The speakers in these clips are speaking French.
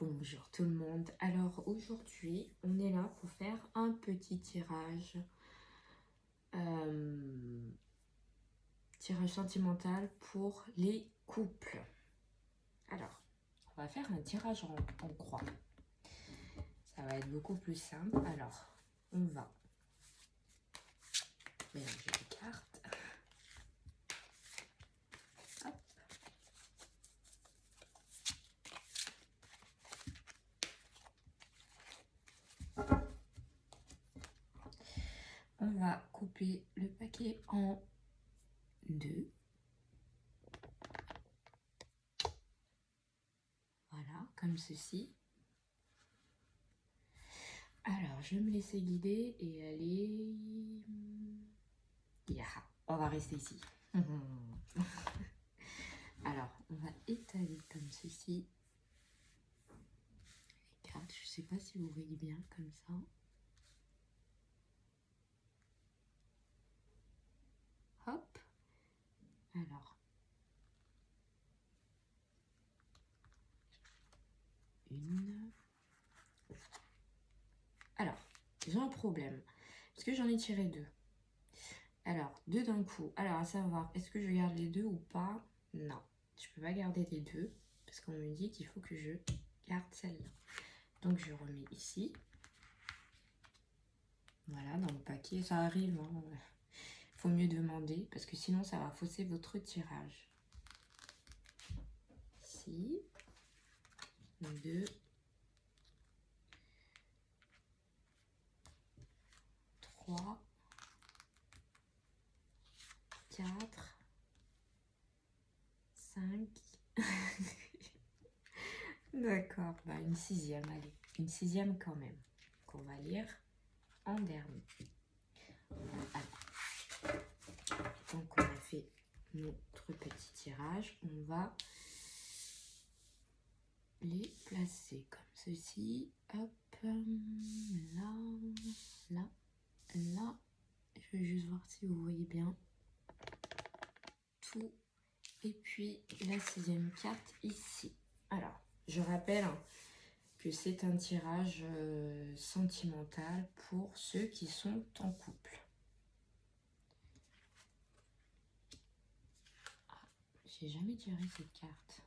Bonjour tout le monde. Alors aujourd'hui, on est là pour faire un petit tirage, tirage sentimental pour les couples. Alors, on va faire un tirage en croix. Ça va être beaucoup plus simple. Alors, on va mélanger les cartes. Hop. On va couper le paquet en deux. Voilà, comme ceci. Alors, je vais me laisser guider et aller... Yeah, on va rester ici. Alors, on va étaler comme ceci. Les cartes, je ne sais pas si vous voyez bien comme ça. Hop. Alors. Une. Alors, j'ai un problème. Parce que j'en ai tiré deux. Alors, deux d'un coup. Alors, à savoir, est-ce que je garde les deux ou pas? Non, je ne peux pas garder les deux. Parce qu'on me dit qu'il faut que je garde celle-là. Donc, je remets ici. Voilà, dans le paquet. Ça arrive, hein. Faut mieux demander parce que sinon ça va fausser votre tirage. Ici, 2, 3, 4, 5. D'accord, bah une sixième, allez, une sixième quand même, qu'on va lire en dernier. Allez. Donc on a fait notre petit tirage, on va les placer comme ceci. Hop, là, là, là. Je vais juste voir si vous voyez bien tout. Et puis la sixième carte ici. Alors, je rappelle que c'est un tirage sentimental pour ceux qui sont en couple. Ah, j'ai jamais tiré cette carte.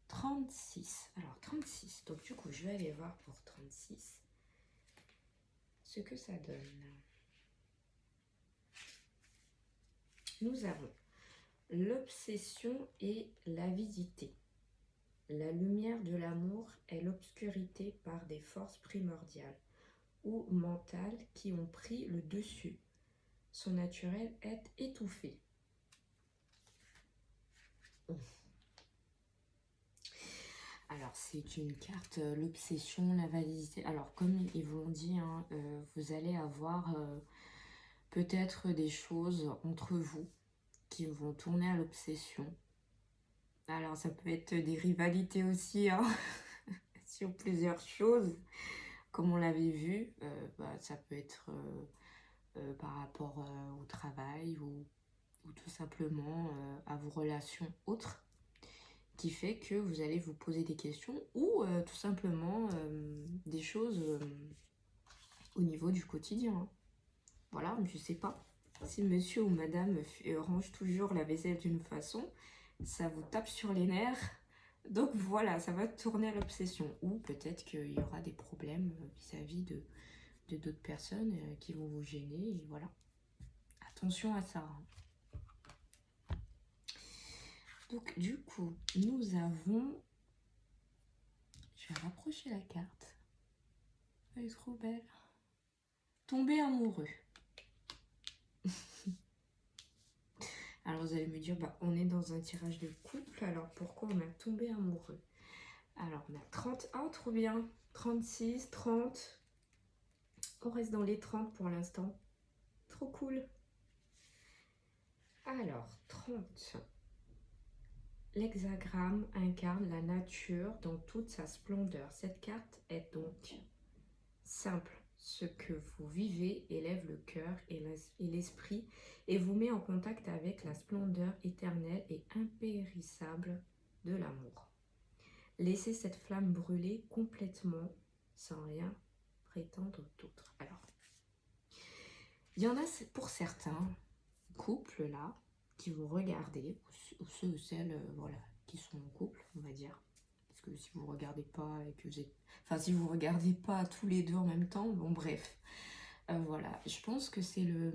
36. Alors, 36. Donc, du coup, je vais aller voir pour 36 ce que ça donne. Nous avons l'obsession et l'avidité. La lumière de l'amour est l'obscurité par des forces primordiales ou mentales qui ont pris le dessus. Son naturel est étouffé. Alors, c'est une carte, l'obsession, la validité. Alors, comme ils vous l'ont dit, hein, vous allez avoir peut-être des choses entre vous qui vont tourner à l'obsession. Alors, ça peut être des rivalités aussi, hein, sur plusieurs choses. Comme on l'avait vu, ça peut être par rapport au travail ou tout simplement à vos relations autres, qui fait que vous allez vous poser des questions ou tout simplement des choses au niveau du quotidien. Hein. Voilà, je ne sais pas si monsieur ou madame range toujours la vaisselle d'une façon, ça vous tape sur les nerfs. Donc voilà, ça va tourner à l'obsession. Ou peut-être qu'il y aura des problèmes vis-à-vis de d'autres personnes qui vont vous gêner. Et voilà, attention à ça. Donc du coup, nous avons... Je vais rapprocher la carte. Elle est trop belle. Tomber amoureux. Alors vous allez me dire, on est dans un tirage de couple, alors pourquoi on a tombé amoureux? Alors on a 31, trop bien. 36, 30. On reste dans les 30 pour l'instant. Trop cool. Alors, 30. L'hexagramme incarne la nature dans toute sa splendeur. Cette carte est donc simple. Ce que vous vivez élève le cœur et l'esprit et vous met en contact avec la splendeur éternelle et impérissable de l'amour. Laissez cette flamme brûler complètement sans rien prétendre d'autre. Alors, il y en a pour certains couples là qui vont regarder, ou ceux ou celles voilà, qui sont en couple, on va dire. Parce que si vous ne regardez pas et que vous êtes... Enfin, si vous ne regardez pas tous les deux en même temps, bon bref. Voilà, je pense que c'est le...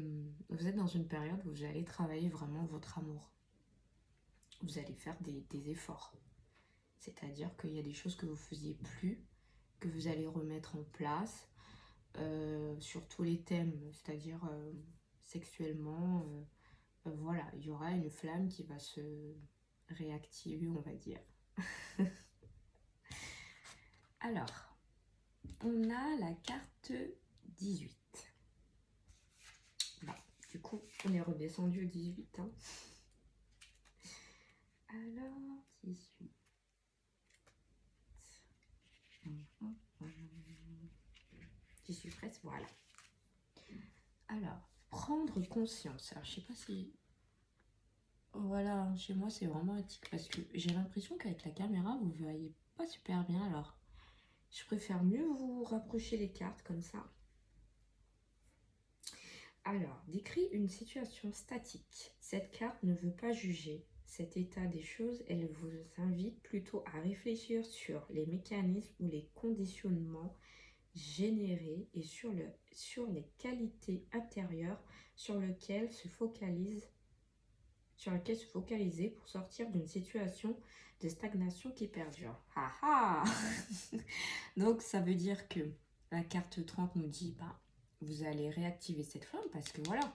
Vous êtes dans une période où vous allez travailler vraiment votre amour. Vous allez faire des efforts. C'est-à-dire qu'il y a des choses que vous ne faisiez plus, que vous allez remettre en place, sur tous les thèmes, c'est-à-dire sexuellement, voilà, il y aura une flamme qui va se réactiver, on va dire. Alors, on a la carte 18. Bon, du coup, on est redescendu au 18. Hein. Alors, 18. J'y suis presque, voilà. Alors, prendre conscience. Alors, je sais pas si... Voilà, chez moi, c'est vraiment éthique parce que j'ai l'impression qu'avec la caméra, vous ne voyez pas super bien. Alors, je préfère mieux vous rapprocher les cartes comme ça. Alors, décrit une situation statique. Cette carte ne veut pas juger cet état des choses. Elle vous invite plutôt à réfléchir sur les mécanismes ou les conditionnements générés et sur les qualités intérieures sur lesquelles se focaliser pour sortir d'une situation de stagnation qui perdure. Ah ah. Donc ça veut dire que la carte 30 nous dit vous allez réactiver cette flamme parce que voilà,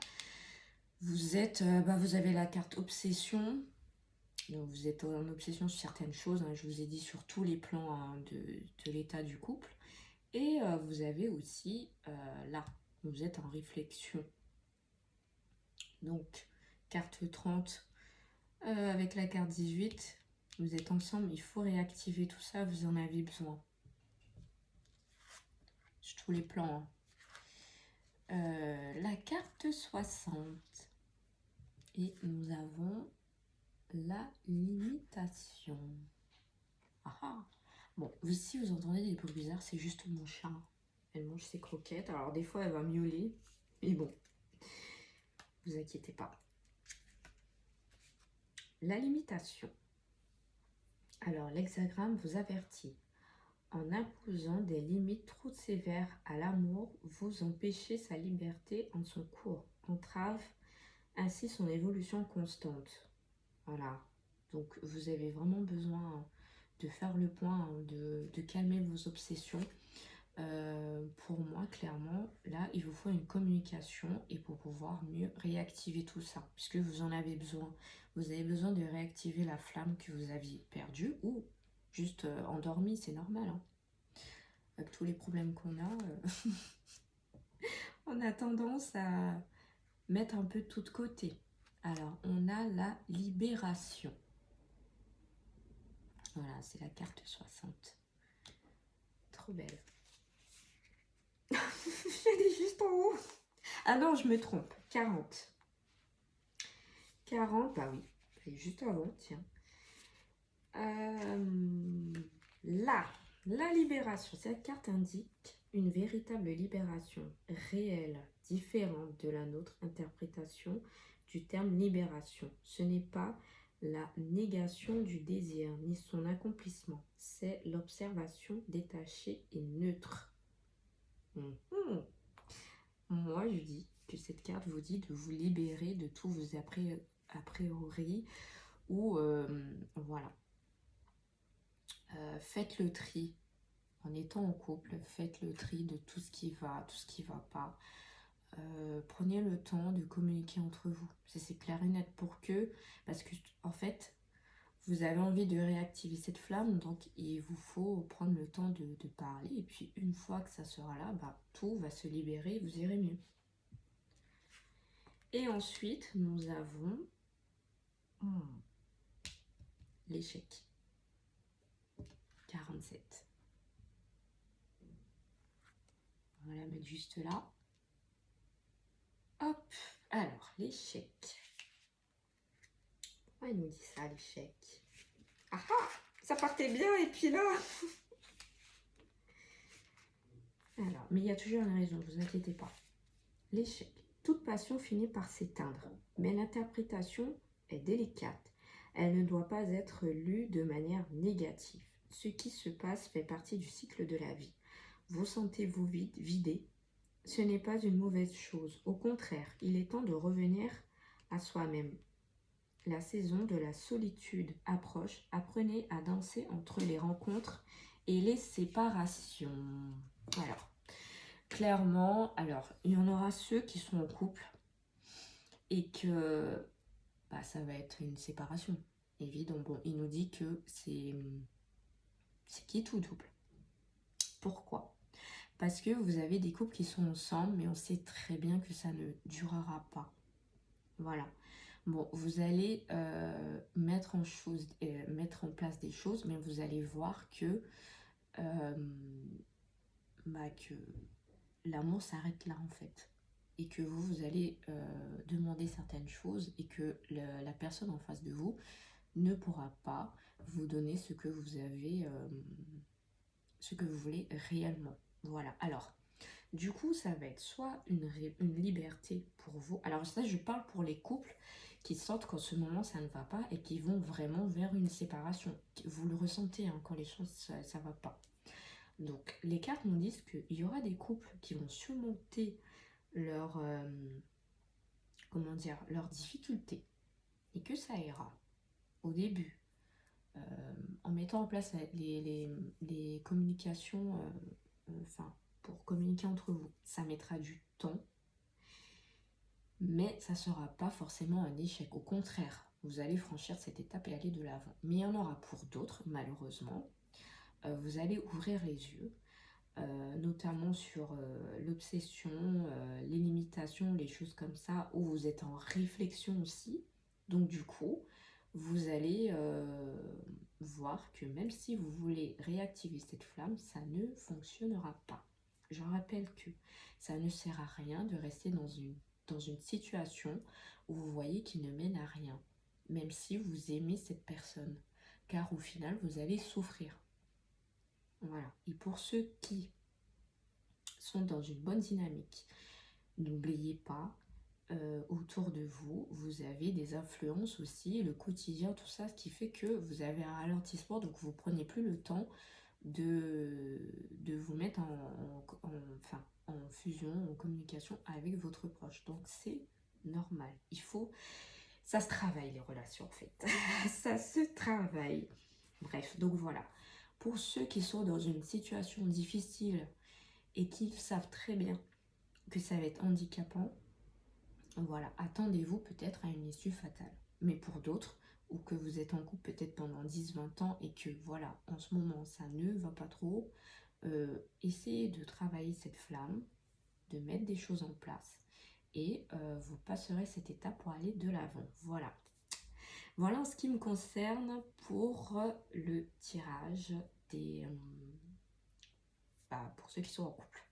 vous êtes vous avez la carte obsession. Donc vous êtes en obsession sur certaines choses, hein, je vous ai dit sur tous les plans hein, de l'état du couple. Et vous avez aussi là, vous êtes en réflexion. Donc, carte 30 avec la carte 18, vous êtes ensemble, il faut réactiver tout ça, vous en avez besoin. Sur tous les plans. Hein. La carte 60. Et nous avons la limitation. Ah ah. Bon, si vous entendez des bruits bizarres, c'est juste mon chat. Elle mange ses croquettes. Alors des fois, elle va miauler. Mais bon, vous inquiétez pas. La limitation. Alors, l'hexagramme vous avertit. En imposant des limites trop sévères à l'amour, vous empêchez sa liberté en son cours, entrave ainsi son évolution constante. Voilà. Donc, vous avez vraiment besoin de faire le point, de calmer vos obsessions. Pour moi, clairement, là, il vous faut une communication et pour pouvoir mieux réactiver tout ça, puisque vous en avez besoin. Vous avez besoin de réactiver la flamme que vous aviez perdue ou juste endormie, c'est normal. Hein. Avec tous les problèmes qu'on a, on a tendance à mettre un peu tout de côté. Alors, on a la libération. Voilà, c'est la carte 60. Trop belle. Elle est juste en haut. Ah non, je me trompe. 40. 40, bah oui, c'est juste avant, tiens. Là, la libération. Cette carte indique une véritable libération réelle, différente de la nôtre interprétation du terme libération. Ce n'est pas la négation du désir, ni son accomplissement. C'est l'observation détachée et neutre. Moi, je dis que cette carte vous dit de vous libérer de tous vos a priori ou voilà. Faites le tri. En étant en couple, faites le tri de tout ce qui va, tout ce qui va pas. Prenez le temps de communiquer entre vous. C'est clair et net pour que, parce que en fait, vous avez envie de réactiver cette flamme, donc il vous faut prendre le temps de parler. Et puis une fois que ça sera là, tout va se libérer, vous irez mieux. Et ensuite, nous avons l'échec. 47. On va la mettre juste là. Hop, alors l'échec. Pourquoi il nous dit ça, l'échec? Ah ah, ça partait bien et puis là... Alors, mais il y a toujours une raison, ne vous inquiétez pas. L'échec. Toute passion finit par s'éteindre, mais l'interprétation est délicate. Elle ne doit pas être lue de manière négative. Ce qui se passe fait partie du cycle de la vie. Vous sentez-vous vidé. Ce n'est pas une mauvaise chose. Au contraire, il est temps de revenir à soi-même. La saison de la solitude approche. Apprenez à danser entre les rencontres et les séparations. Alors, clairement, alors, il y en aura ceux qui sont en couple et que bah, ça va être une séparation. Évidemment, bon, il nous dit que c'est qui tout double. Pourquoi? Parce que vous avez des couples qui sont ensemble, mais on sait très bien que ça ne durera pas. Voilà. Bon, vous allez mettre en place des choses, mais vous allez voir que, que l'amour s'arrête là en fait. Et que vous allez demander certaines choses et que la personne en face de vous ne pourra pas vous donner ce que vous avez, ce que vous voulez réellement. Voilà. Alors, du coup, ça va être soit une liberté pour vous. Alors ça, je parle pour les couples qui sentent qu'en ce moment, ça ne va pas et qui vont vraiment vers une séparation. Vous le ressentez hein, quand les choses, ça ne va pas. Donc, les cartes nous disent qu'il y aura des couples qui vont surmonter leur, comment dire, leurs difficultés et que ça ira au début. En mettant en place les communications, pour communiquer entre vous. Ça mettra du temps, mais ça ne sera pas forcément un échec. Au contraire, vous allez franchir cette étape et aller de l'avant. Mais il y en aura pour d'autres, malheureusement. Vous allez ouvrir les yeux, notamment sur l'obsession, les limitations, les choses comme ça, où vous êtes en réflexion aussi. Donc du coup, vous allez voir que même si vous voulez réactiver cette flamme, ça ne fonctionnera pas. Je rappelle que ça ne sert à rien de rester dans une situation où vous voyez qu'il ne mène à rien, même si vous aimez cette personne, car au final, vous allez souffrir. Voilà. Et pour ceux qui sont dans une bonne dynamique, n'oubliez pas, autour de vous, vous avez des influences aussi, le quotidien, tout ça, ce qui fait que vous avez un ralentissement, donc vous prenez plus le temps de vous mettre en fusion, en communication avec votre proche. Donc c'est normal. Ça se travaille les relations en fait. Ça se travaille. Bref, donc voilà. Pour ceux qui sont dans une situation difficile et qui savent très bien que ça va être handicapant, voilà, attendez-vous peut-être à une issue fatale. Mais pour d'autres, ou que vous êtes en couple peut-être pendant 10-20 ans et que voilà, en ce moment ça ne va pas trop, essayez de travailler cette flamme, de mettre des choses en place et vous passerez cette étape pour aller de l'avant. Voilà. Voilà en ce qui me concerne pour le tirage pour ceux qui sont en couple.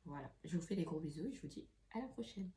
Voilà, je vous fais des gros bisous et je vous dis à la prochaine.